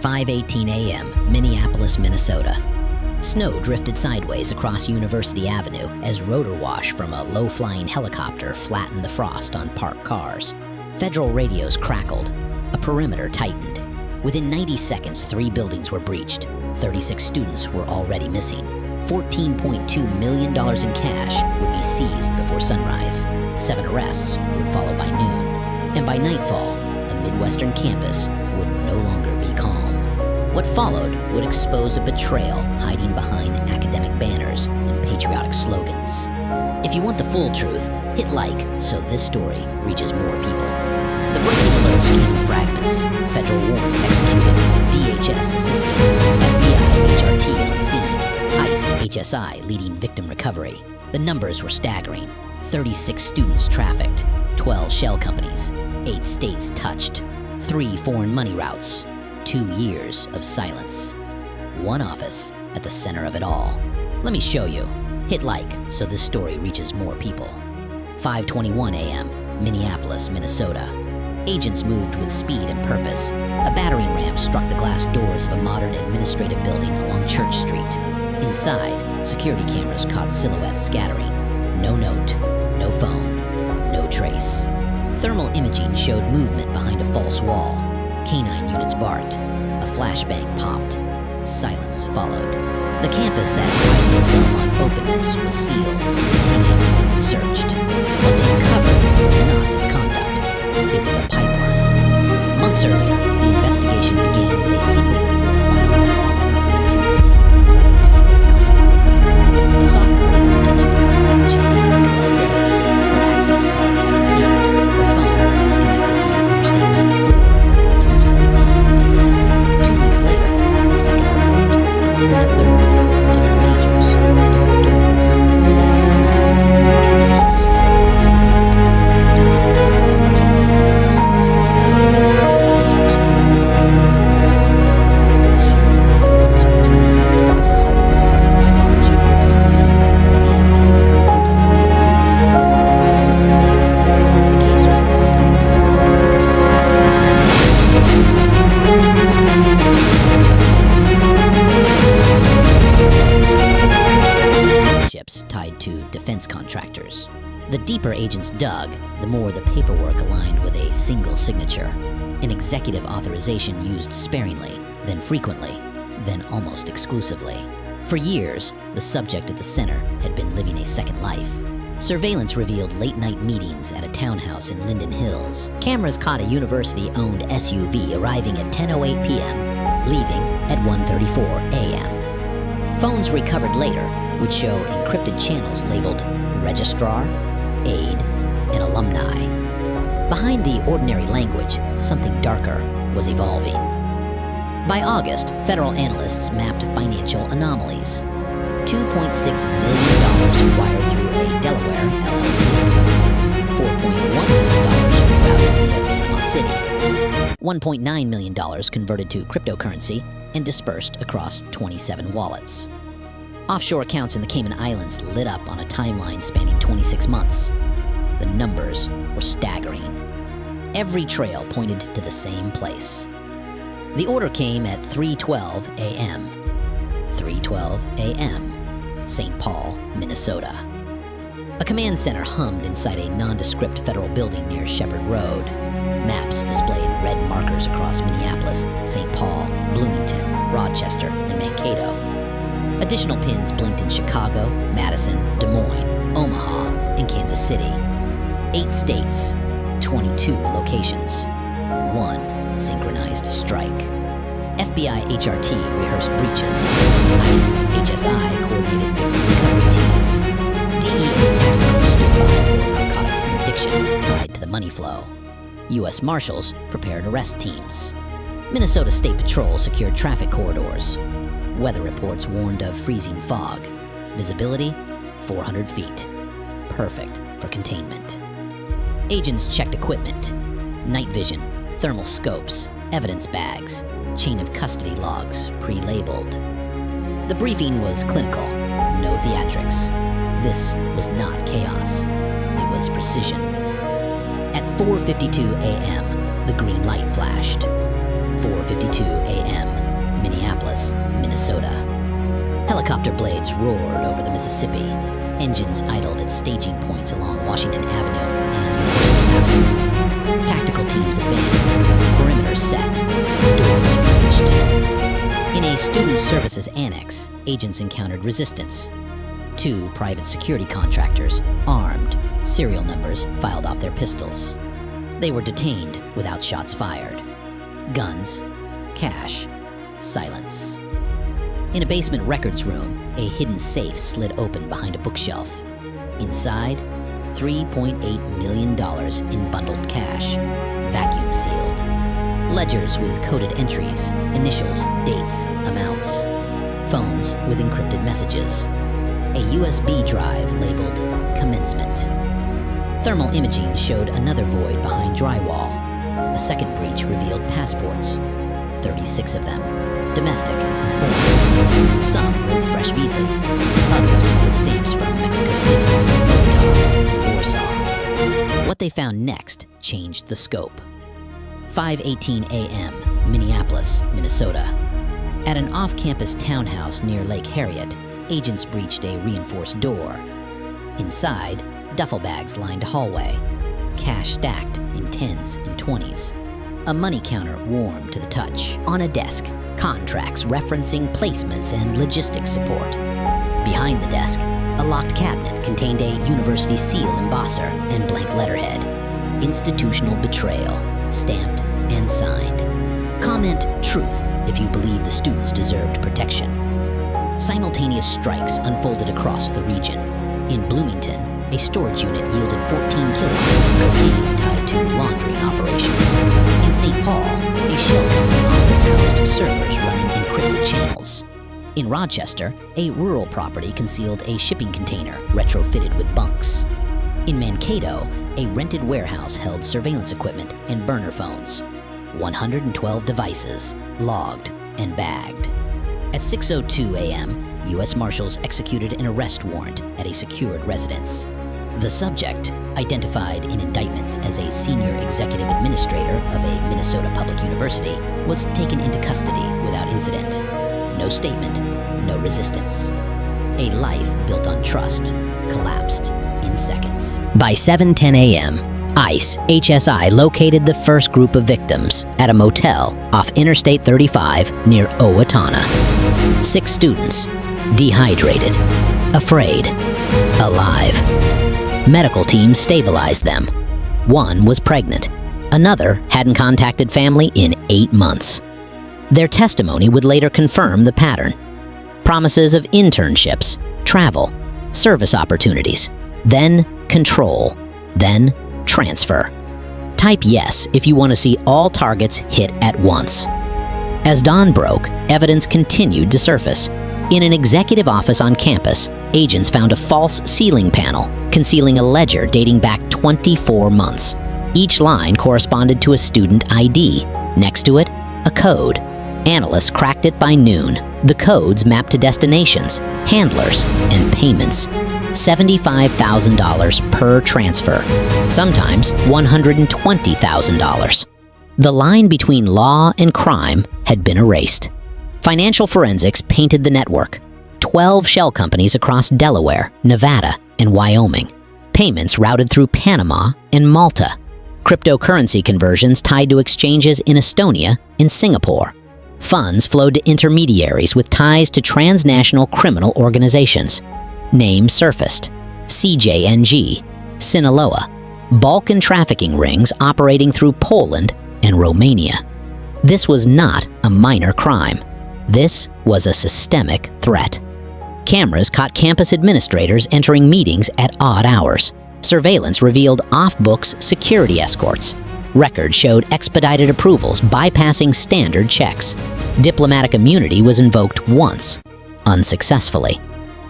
5:18 a.m., Minneapolis, Minnesota. Snow drifted sideways across University Avenue as rotor wash from a low-flying helicopter flattened the frost on parked cars. Federal radios crackled. A perimeter tightened. Within 90 seconds, 3 buildings were breached. 36 students were already missing. $14.2 million in cash would be seized before sunrise. 7 arrests would follow by noon. And by nightfall, a Midwestern campus would no longer be calm. What followed would expose a betrayal hiding behind academic banners and patriotic slogans. If you want the full truth, hit like so this story reaches more people. The breaking alerts came in fragments. Federal warrants executed. DHS assisted. FBI HRT on scene. ICE HSI leading victim recovery. The numbers were staggering. 36 students trafficked. 12 shell companies. 8 states touched. 3 foreign money routes. 2 years of silence. One office at the center of it all. Let me show you. Hit like so this story reaches more people. 5:21 a.m., Minneapolis, Minnesota. Agents moved with speed and purpose. A battering ram struck the glass doors of a modern administrative building along Church Street. Inside, security cameras caught silhouettes scattering. No note, no phone, no trace. Thermal imaging showed movement behind a false wall. Canine units barked. A flashbang popped. Silence followed. The campus that prided itself on openness was sealed, detained, and searched. What they uncovered was not misconduct. It was a pipeline. Months earlier, the investigation began with a single report filed at 11:42 p.m. Campus housing coordinator. A sophomore from Duluth had checked in for 12 days. Her access card had appeared. Her phone was connected near Interstate 94 at 2:17 a.m. 2 weeks later, a second report. Then a third. Different majors, different dorms, same pattern. National staff tied to defense contractors. The deeper agents dug, the more the paperwork aligned with a single signature. An executive authorization used sparingly, then frequently, then almost exclusively. For years, the subject at the center had been living a second life. Surveillance revealed late-night meetings at a townhouse in Linden Hills. Cameras caught a university-owned SUV arriving at 10:08 p.m., leaving at 1:34 a.m. Phones recovered later would show encrypted channels labeled registrar, aide, and alumni. Behind the ordinary language, something darker was evolving. By August, federal analysts mapped financial anomalies. $2.6 million wired through a Delaware LLC. $4.1 million routed via Panama City. $1.9 million converted to cryptocurrency and dispersed across 27 wallets. Offshore accounts in the Cayman Islands lit up on a timeline spanning 26 months. The numbers were staggering. Every trail pointed to the same place. The order came at 3:12 a.m. 3:12 a.m., St. Paul, Minnesota. A command center hummed inside a nondescript federal building near Shepherd Road. Maps displayed red markers across Minneapolis, St. Paul, Bloomington, Rochester, and Mankato. Additional pins blinked in Chicago, Madison, Des Moines, Omaha, and Kansas City. 8 states, 22 locations, 1 synchronized strike. FBI HRT rehearsed breaches. ICE HSI coordinated victim recovery teams. DEA tactical stood by for narcotics interdiction tied to the money flow. U.S. Marshals prepared arrest teams. Minnesota State Patrol secured traffic corridors. Weather reports warned of freezing fog. Visibility, 400 feet. Perfect for containment. Agents checked equipment. Night vision, thermal scopes, evidence bags, chain of custody logs, pre-labeled. The briefing was clinical, no theatrics. This was not chaos. It was precision. At 4:52 a.m., the green light flashed. 4:52 a.m., Minneapolis, Minnesota. Helicopter blades roared over the Mississippi. Engines idled at staging points along Washington Avenue and University Avenue. Tactical teams advanced, perimeter set, doors breached. In a student services annex, agents encountered resistance. 2 private security contractors, armed, serial numbers filed off their pistols. They were detained without shots fired. Guns, cash, silence. In a basement records room, a hidden safe slid open behind a bookshelf. Inside, $3.8 million in bundled cash, vacuum sealed. Ledgers with coded entries, initials, dates, amounts. Phones with encrypted messages. A USB drive labeled commencement. Thermal imaging showed another void behind drywall. A second breach revealed passports, 36 of them, domestic and foreign. Some with fresh visas, others with stamps from Mexico City, Bogota, and Warsaw. What they found next changed the scope. 5:18 a.m., Minneapolis, Minnesota. At an off-campus townhouse near Lake Harriet, agents breached a reinforced door. Inside, duffel bags lined a hallway, cash stacked in 10s and 20s. A money counter warm to the touch. On a desk, contracts referencing placements and logistics support. Behind the desk, a locked cabinet contained a university seal embosser and blank letterhead. Institutional betrayal, stamped and signed. Comment truth if you believe the students deserved protection. Simultaneous strikes unfolded across the region. In Bloomington, a storage unit yielded 14 kilograms of cocaine tied to laundering operations. In St. Paul, a shell company office housed servers running encrypted channels. In Rochester, a rural property concealed a shipping container retrofitted with bunks. In Mankato, a rented warehouse held surveillance equipment and burner phones. 112 devices, logged and bagged. At 6:02 a.m., U.S. Marshals executed an arrest warrant at a secured residence. The subject, identified in indictments as a senior executive administrator of a Minnesota public university, was taken into custody without incident. No statement, no resistance. A life built on trust collapsed in seconds. By 7:10 a.m., ICE HSI located the first group of victims at a motel off Interstate 35 near Owatonna. 6 students, dehydrated, afraid, alive. Medical teams stabilized them. 1 was pregnant. Another hadn't contacted family in 8 months. Their testimony would later confirm the pattern. Promises of internships, travel, service opportunities, then control, then transfer. Type yes if you want to see all targets hit at once. As dawn broke, evidence continued to surface. In an executive office on campus, agents found a false ceiling panel concealing a ledger dating back 24 months. Each line corresponded to a student ID. Next to it, a code. Analysts cracked it by noon. The codes mapped to destinations, handlers, and payments. $75,000 per transfer, sometimes $120,000. The line between law and crime had been erased. Financial forensics painted the network. 12 shell companies across Delaware, Nevada, and Wyoming. Payments routed through Panama and Malta. Cryptocurrency conversions tied to exchanges in Estonia and Singapore. Funds flowed to intermediaries with ties to transnational criminal organizations. Names surfaced: CJNG, Sinaloa, Balkan trafficking rings operating through Poland and Romania. This was not a minor crime. This was a systemic threat. Cameras caught campus administrators entering meetings at odd hours. Surveillance revealed off-books security escorts. Records showed expedited approvals bypassing standard checks. Diplomatic immunity was invoked once, unsuccessfully.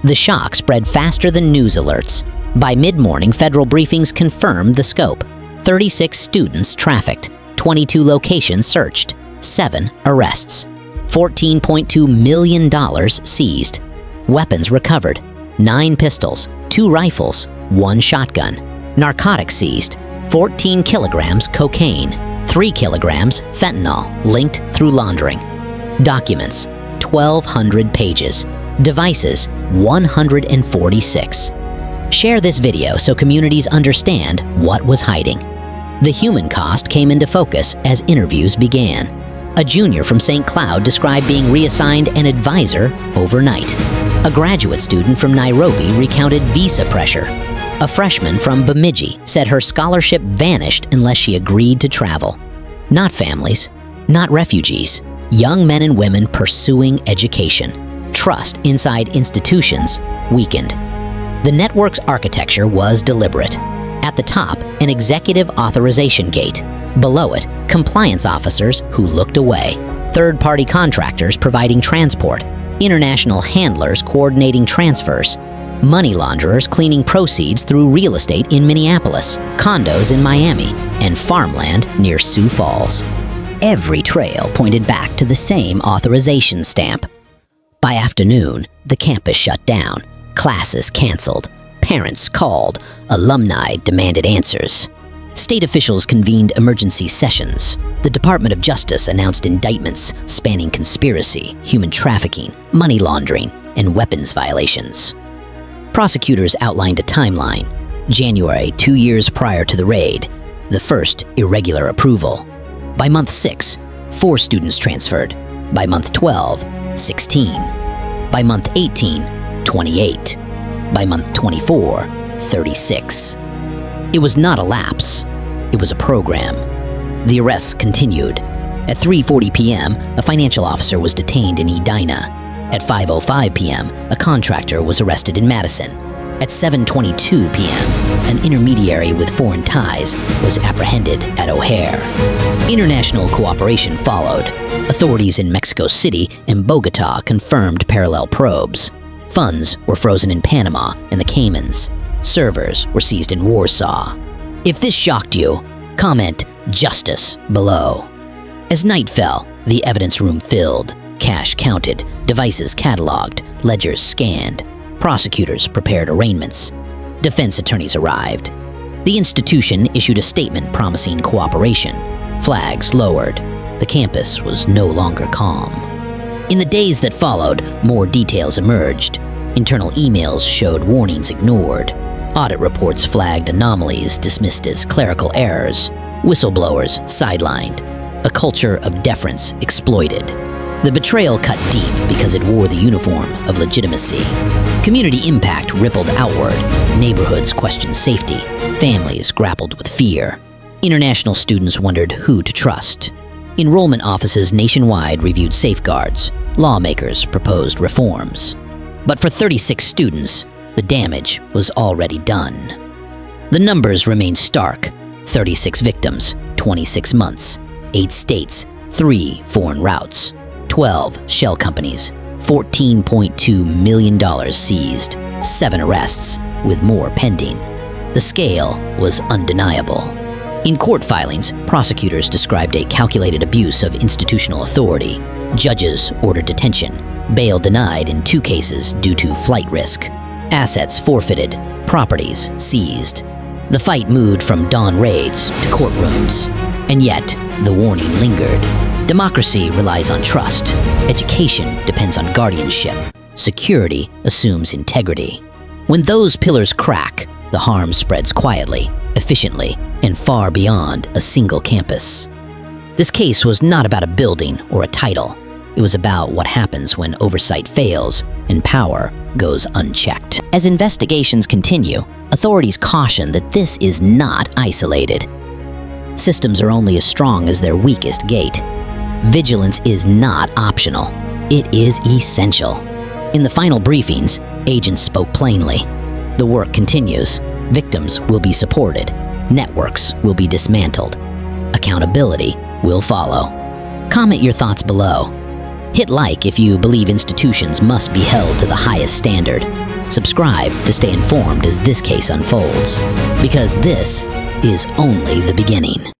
The shock spread faster than news alerts. By mid-morning, federal briefings confirmed the scope. 36 students trafficked, 22 locations searched, 7 arrests, $14.2 million seized, weapons recovered, 9 pistols, 2 rifles, 1 shotgun, narcotics seized, 14 kilograms cocaine, 3 kilograms fentanyl linked through laundering. Documents, 1,200 pages. Devices, 146. Share this video so communities understand what was hiding. The human cost came into focus as interviews began. A junior from St. Cloud described being reassigned an advisor overnight. A graduate student from Nairobi recounted visa pressure. A freshman from Bemidji said her scholarship vanished unless she agreed to travel. Not families, not refugees, young men and women pursuing education. Trust inside institutions weakened. The network's architecture was deliberate. At the top, an executive authorization gate. Below it, compliance officers who looked away. Third-party contractors providing transport. International handlers coordinating transfers. Money launderers cleaning proceeds through real estate in Minneapolis, condos in Miami, and farmland near Sioux Falls. Every trail pointed back to the same authorization stamp. By afternoon, the campus shut down, classes canceled, parents called, alumni demanded answers. State officials convened emergency sessions. The Department of Justice announced indictments spanning conspiracy, human trafficking, money laundering, and weapons violations. Prosecutors outlined a timeline. January, 2 years prior to the raid, the first irregular approval. By month 6, 4 students transferred. By month 12, 16. By month 18, 28. By month 24, 36. It was not a lapse. It was a program. The arrests continued. At 3:40 p.m., a financial officer was detained in Edina. At 5:05 p.m., a contractor was arrested in Madison. At 7:22 p.m., an intermediary with foreign ties was apprehended at O'Hare. International cooperation followed. Authorities in Mexico City and Bogota confirmed parallel probes. Funds were frozen in Panama and the Caymans. Servers were seized in Warsaw. If this shocked you, comment "Justice" below. As night fell, the evidence room filled, cash counted, devices cataloged, ledgers scanned. Prosecutors prepared arraignments. Defense attorneys arrived. The institution issued a statement promising cooperation. Flags lowered. The campus was no longer calm. In the days that followed, more details emerged. Internal emails showed warnings ignored. Audit reports flagged anomalies dismissed as clerical errors. Whistleblowers sidelined. A culture of deference exploited. The betrayal cut deep because it wore the uniform of legitimacy. Community impact rippled outward. Neighborhoods questioned safety. Families grappled with fear. International students wondered who to trust. Enrollment offices nationwide reviewed safeguards. Lawmakers proposed reforms. But for 36 students, the damage was already done. The numbers remained stark. 36 victims, 26 months, 8 states, 3 foreign routes, 12 shell companies, $14.2 million seized, 7 arrests, with more pending. The scale was undeniable. In court filings, prosecutors described a calculated abuse of institutional authority. Judges ordered detention, bail denied in 2 cases due to flight risk, assets forfeited, properties seized. The fight moved from dawn raids to courtrooms. And yet, the warning lingered. Democracy relies on trust. Education depends on guardianship. Security assumes integrity. When those pillars crack, the harm spreads quietly, efficiently, and far beyond a single campus. This case was not about a building or a title. It was about what happens when oversight fails and power goes unchecked. As investigations continue, authorities caution that this is not isolated. Systems are only as strong as their weakest gate. Vigilance is not optional. It is essential. In the final briefings, agents spoke plainly. The work continues. Victims will be supported. Networks will be dismantled. Accountability will follow. Comment your thoughts below. Hit like if you believe institutions must be held to the highest standard. Subscribe to stay informed as this case unfolds, because this is only the beginning.